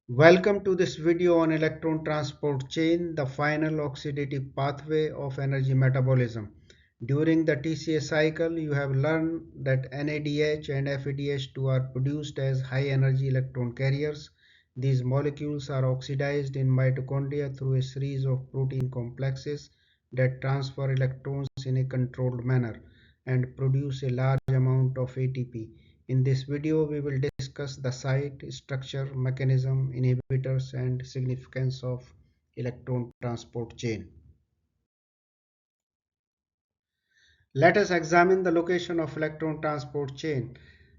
Welcome to this video on electron transport chain, the final oxidative pathway of energy metabolism. During the TCA cycle, you have learned that NADH and FADH₂ are produced as high energy electron carriers. These molecules are oxidized in mitochondria through a series of protein complexes that transfer electrons in a controlled manner and produce a large amount of ATP. In this video, we will discuss the site, structure, mechanism, inhibitors, and significance of electron transport chain. Let us examine the location of electron transport chain.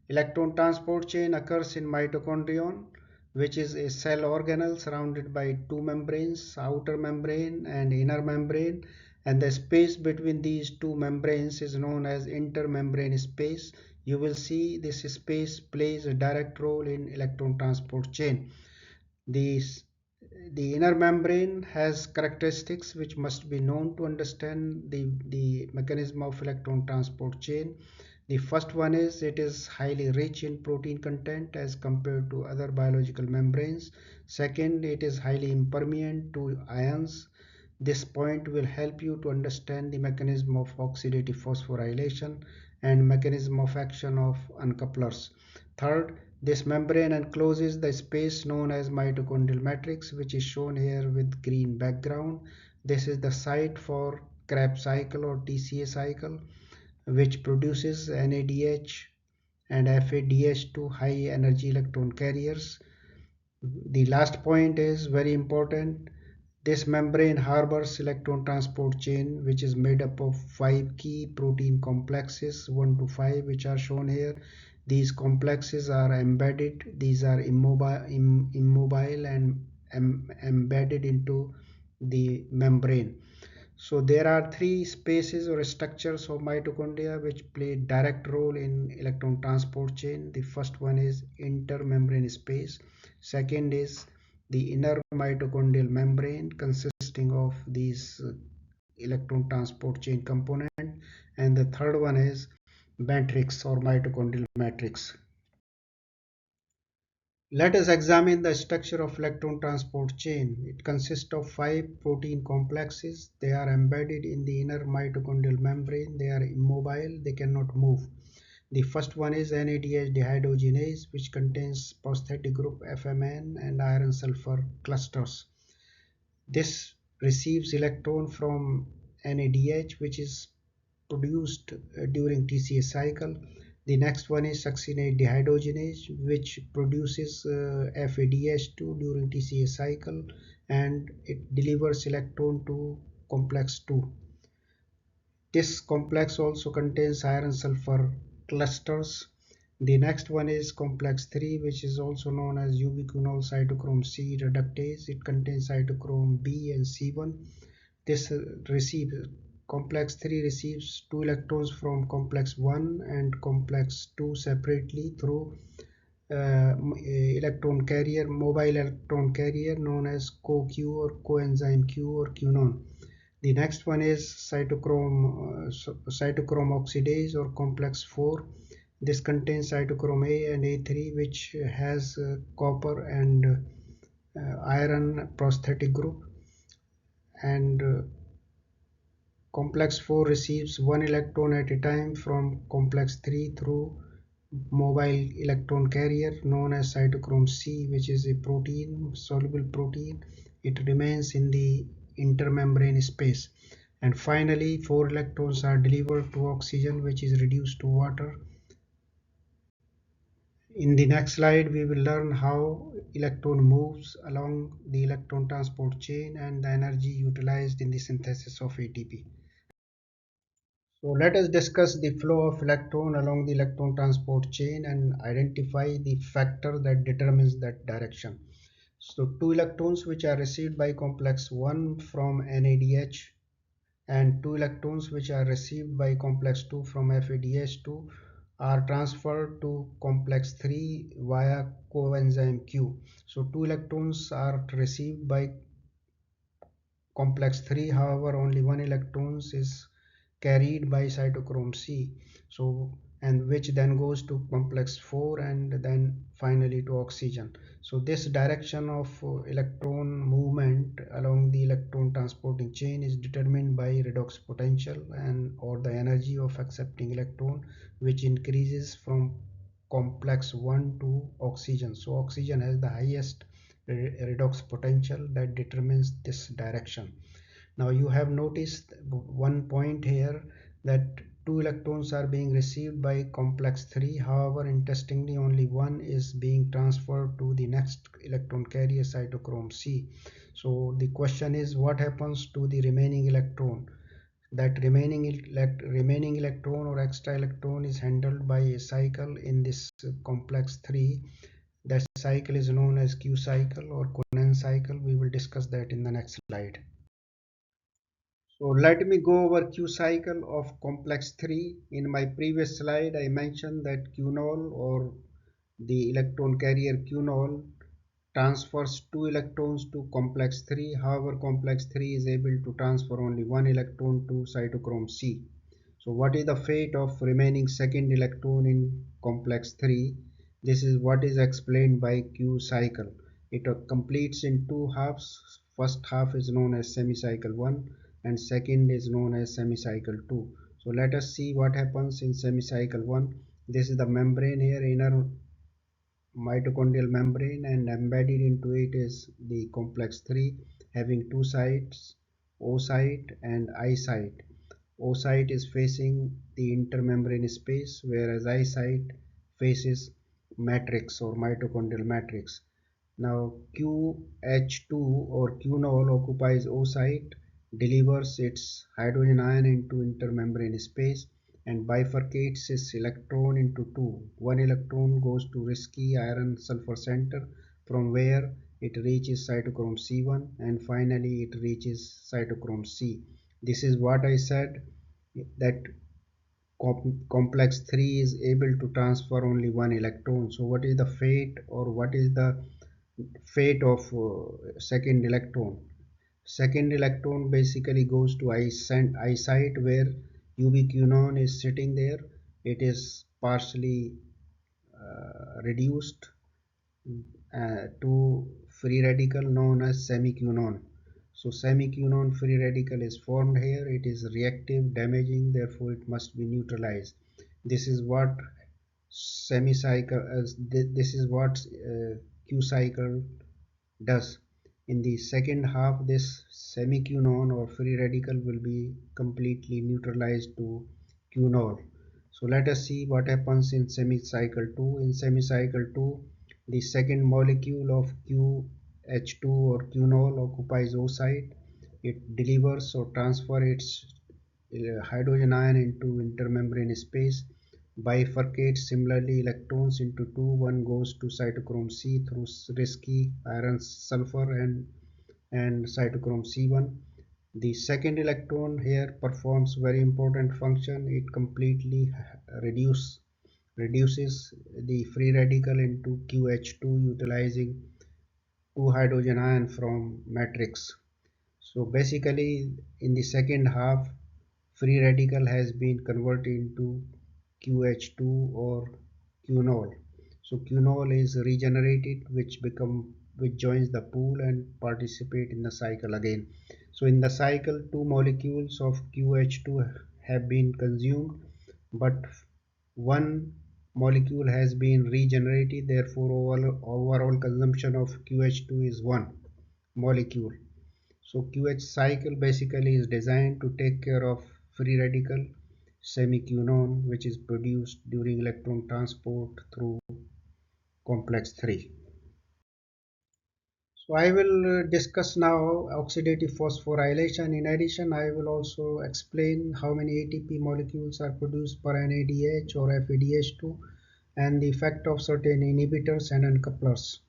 Electron transport chain occurs in mitochondrion, which is a cell organelle surrounded by two membranes, outer membrane and inner membrane, and the space between these two membranes is known as intermembrane space. You will see this space plays a direct role in electron transport chain. These The inner membrane has characteristics which must be known to understand the mechanism of electron transport chain. The first one is it is highly rich in protein content as compared to other biological membranes. Second, it is highly impermeant to ions. This point will help you to understand the mechanism of oxidative phosphorylation and mechanism of action of uncouplers. Third, this membrane encloses the space known as mitochondrial matrix, which is shown here with green background. This is the site for Krebs cycle or TCA cycle, which produces NADH and FADH₂ high energy electron carriers. The last point is very important. This membrane harbors electron transport chain, which is made up of 5 key protein complexes, 1 to 5, which are shown here. These complexes are embedded. These are immobile and embedded into the membrane. So there are three spaces or structures of mitochondria which play direct role in electron transport chain. The first one is intermembrane space. Second is the inner mitochondrial membrane consisting of these electron transport chain component, and the third one is matrix or mitochondrial matrix. Let us examine the structure of electron transport chain. It consists of 5 protein complexes. They are embedded in the inner mitochondrial membrane. They are immobile, they cannot move. The first one is NADH dehydrogenase, which contains phosphatic group FMN and iron sulfur clusters. This receives electron from NADH, which is produced during TCA cycle. The next one is succinate dehydrogenase, which produces FADH₂ during TCA cycle, and it delivers electron to complex 2. This complex also contains iron sulfur clusters. The next one is complex 3, which is also known as ubiquinol cytochrome C reductase. It contains cytochrome B and C1. This receives Complex 3 receives 2 electrons from complex 1 and complex 2 separately through mobile electron carrier known as CoQ or coenzyme Q or quinone. The next one is cytochrome oxidase or complex 4. This contains cytochrome A and A3, which has copper and iron prosthetic group, and complex 4 receives 1 electron at a time from complex 3 through mobile electron carrier known as cytochrome C, which is a protein, soluble protein. It remains in the intermembrane space. And finally, 4 electrons are delivered to oxygen, which is reduced to water. In the next slide, we will learn how electron moves along the electron transport chain and the energy utilized in the synthesis of ATP. So let us discuss the flow of electron along the electron transport chain and identify the factor that determines that direction. So 2 electrons which are received by complex 1 from NADH and 2 electrons which are received by complex 2 from FADH₂ are transferred to complex 3 via coenzyme Q. So 2 electrons are received by complex 3, however only 1 electron is carried by cytochrome C. So and which then goes to complex 4 and then finally to oxygen. So this direction of electron movement along the electron transporting chain is determined by redox potential and or the energy of accepting electron, which increases from complex 1 to oxygen. So oxygen has the highest redox potential that determines this direction. Now you have noticed one point here, that two electrons are being received by complex 3. However, interestingly, only one is being transferred to the next electron carrier, cytochrome C. So the question is, what happens to the remaining electron? That remaining electron or extra electron is handled by a cycle in this complex 3. That cycle is known as Q cycle or Conan cycle. We will discuss that in the next slide. So let me go over Q cycle of complex 3. In my previous slide, I mentioned that quinol or the electron carrier quinol transfers 2 electrons to complex 3. However, complex 3 is able to transfer only 1 electron to cytochrome C. So what is the fate of remaining second electron in complex 3? This is what is explained by Q cycle. It completes in two halves. First half is known as semicycle 1 and second is known as semicycle 2. So let us see what happens in semicycle 1. This is the membrane here, inner mitochondrial membrane, and embedded into it is the complex 3 having two sides, O site and I site. O site is facing the intermembrane space, whereas I site faces matrix or mitochondrial matrix. Now QH2 or quinol occupies O site, delivers its hydrogen ion into intermembrane space and bifurcates its electron into two. One electron goes to risky iron sulfur center, from where it reaches cytochrome C1 and finally it reaches cytochrome C. This is what I said, that complex 3 is able to transfer only one electron. So what is the fate or what is the fate of second electron? Second electron basically goes to I site, where ubiquinone is sitting there. It is partially reduced to free radical known as semiquinone. So semiquinone free radical is formed here. It is reactive, damaging, therefore it must be neutralized. This is what this is what Q cycle does. In the second half, this semiquinone or free radical will be completely neutralized to quinol. So let us see what happens in semicycle 2. In semicycle 2, the second molecule of QH2 or quinol occupies O site. It delivers or transfers its hydrogen ion into intermembrane space, bifurcates similarly electrons into two. One goes to cytochrome C through risky iron sulfur and cytochrome C1. The second electron here performs very important function. It completely reduces the free radical into QH2, utilizing two hydrogen ion from matrix. So basically in the second half, free radical has been converted into QH2 or quinol. So quinol is regenerated, which joins the pool and participate in the cycle again. So in the cycle, two molecules of QH2 have been consumed, but one molecule has been regenerated. Therefore, overall consumption of QH2 is one molecule. So QH cycle basically is designed to take care of free radical semiquinone, which is produced during electron transport through complex 3. So I will discuss now oxidative phosphorylation. In addition, I will also explain how many ATP molecules are produced per NADH or FADH₂ and the effect of certain inhibitors and uncouplers.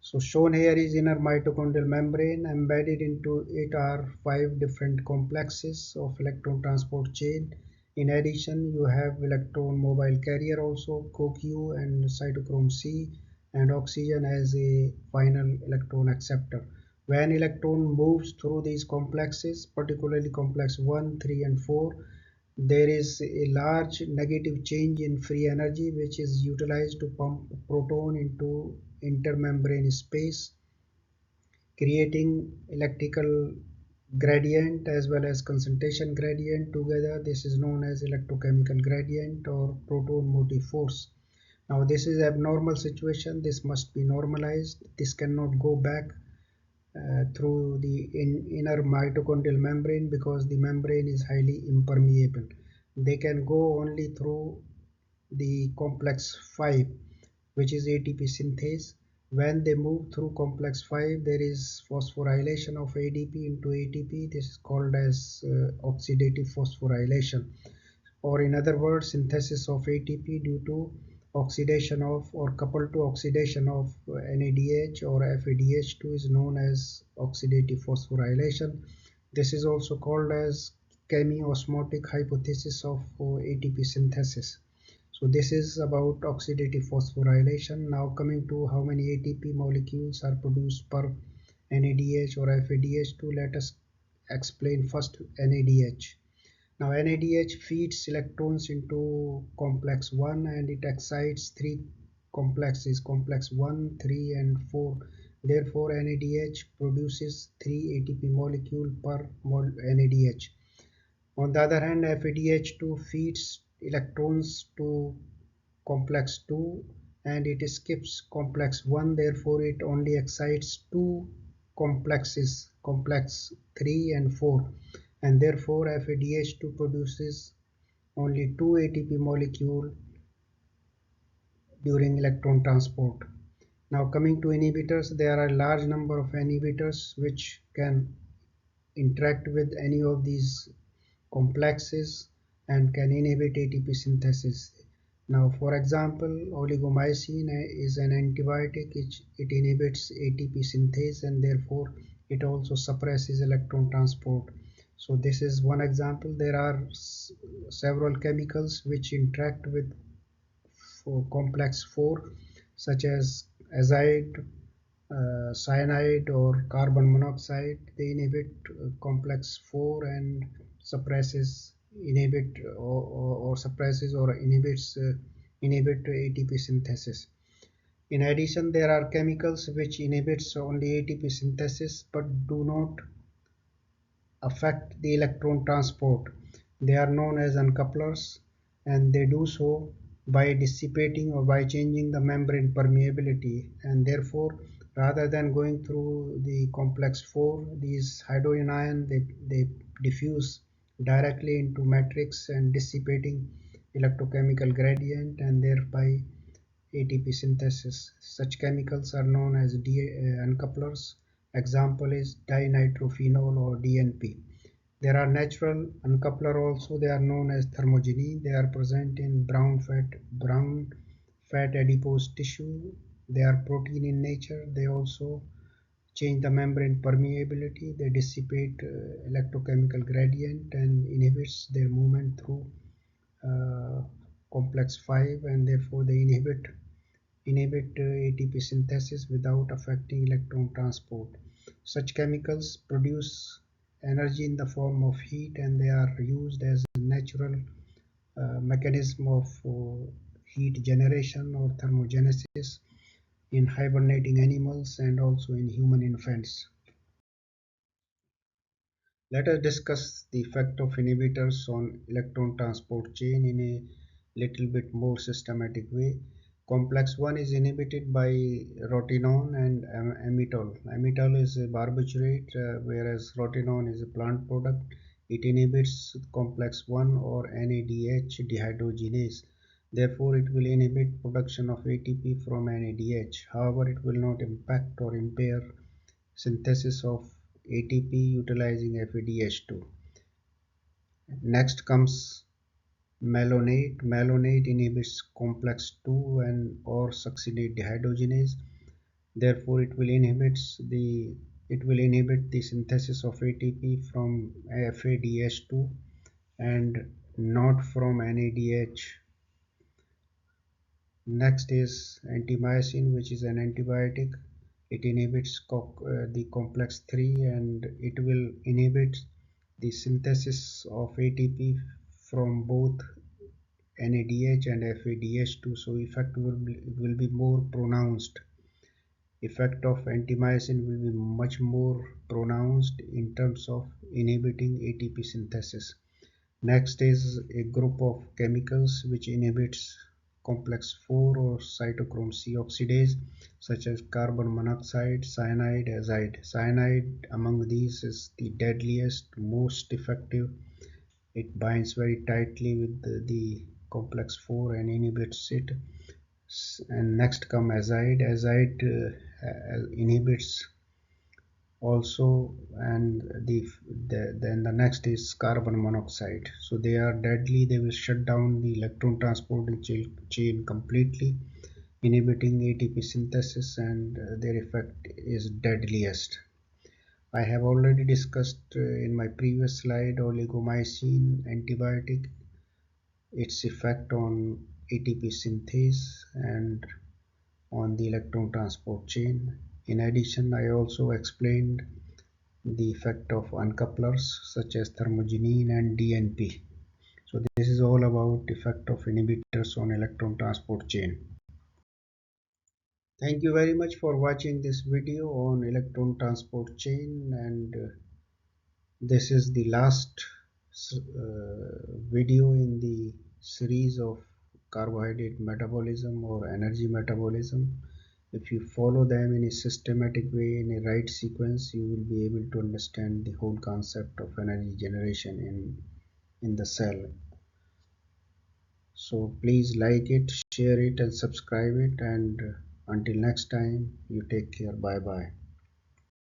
So shown here is inner mitochondrial membrane. Embedded into it are 5 different complexes of electron transport chain. In addition, you have electron mobile carrier also, CoQ and cytochrome C, and oxygen as a final electron acceptor. When electron moves through these complexes, particularly complex 1, 3 and 4, There is a large negative change in free energy which is utilized to pump proton into intermembrane space, creating electrical gradient as well as concentration gradient together. This is known as electrochemical gradient or proton motive force. Now this is abnormal situation. This must be normalized. This cannot go back through the inner mitochondrial membrane because the membrane is highly impermeable. They can go only through the complex 5, which is ATP synthase. When they move through complex 5, there is phosphorylation of ADP into ATP. This is called as oxidative phosphorylation, or in other words, synthesis of ATP due to oxidation of or coupled to oxidation of NADH or FADH₂ is known as oxidative phosphorylation. This is also called as chemiosmotic hypothesis of ATP synthesis. So this is about oxidative phosphorylation. Now coming to how many ATP molecules are produced per NADH or FADH₂, let us explain first NADH. Now NADH feeds electrons into complex 1 and it excites three complexes, complex 1, 3 and 4. Therefore NADH produces 3 ATP molecule per NADH. On the other hand, FADH₂ feeds electrons to complex 2 and it skips complex 1, therefore it only excites two complexes, complex 3 and 4, and therefore FADH₂ produces only 2 ATP molecule during electron transport. Now coming to inhibitors, there are a large number of inhibitors which can interact with any of these complexes and can inhibit ATP synthesis. Now, for example, oligomycin is an antibiotic. It inhibits ATP synthase and therefore it also suppresses electron transport. So this is one example. There are several chemicals which interact with complex 4 such as azide, cyanide or carbon monoxide. They inhibit complex 4 and suppresses inhibit or suppresses or inhibit ATP synthesis. In addition, there are chemicals which inhibits only ATP synthesis but do not affect the electron transport. They are known as uncouplers and they do so by dissipating or by changing the membrane permeability, and therefore rather than going through the complex 4, these hydrogen ion they diffuse directly into matrix and dissipating electrochemical gradient and thereby ATP synthesis. Such chemicals are known as uncouplers. Example is dinitrophenol or DNP. There are natural uncoupler also. They are known as thermogeny. They are present in brown fat adipose tissue. They are protein in nature. They also change the membrane permeability. They dissipate electrochemical gradient and inhibits their movement through uh, complex 5, and therefore they inhibit ATP synthesis without affecting electron transport. Such chemicals produce energy in the form of heat and they are used as a natural mechanism of heat generation or thermogenesis in hibernating animals and also in human infants. Let us discuss the effect of inhibitors on electron transport chain in a little bit more systematic way. Complex 1 is inhibited by rotenone and amytol. Amytol is a barbiturate, whereas rotenone is a plant product. It inhibits complex 1 or NADH dehydrogenase. Therefore, it will inhibit production of ATP from NADH. However, it will not impact or impair synthesis of ATP utilizing FADH₂. Next comes malonate. Malonate inhibits complex 2 and or succinate dehydrogenase. Therefore, it will inhibit the synthesis of ATP from FADH₂ and not from NADH. Next is antimycin, which is an antibiotic. It inhibits the complex 3 and it will inhibit the synthesis of ATP from both NADH and FADH₂, so effect will be more pronounced. Effect of antimyosin will be much more pronounced in terms of inhibiting ATP synthesis. Next is a group of chemicals which inhibits complex 4 or cytochrome C oxidase, such as carbon monoxide, cyanide, azide. Cyanide among these is the deadliest, most effective. It binds very tightly with the complex 4 and inhibits it. And next come azide. Azide inhibits also, and then the next is carbon monoxide. So they are deadly. They will shut down the electron transport chain completely, inhibiting ATP synthesis, and their effect is deadliest. I have already discussed in my previous slide oligomycin antibiotic, its effect on ATP synthase and on the electron transport chain. In addition, I also explained the effect of uncouplers such as thermogenin and DNP. So this is all about effect of inhibitors on electron transport chain. Thank you very much for watching this video on electron transport chain, and this is the last video in the series of carbohydrate metabolism or energy metabolism. If you follow them in a systematic way, in a right sequence, you will be able to understand the whole concept of energy generation in the cell. So please like it, share it and subscribe it, and until next time, you take care. Bye bye.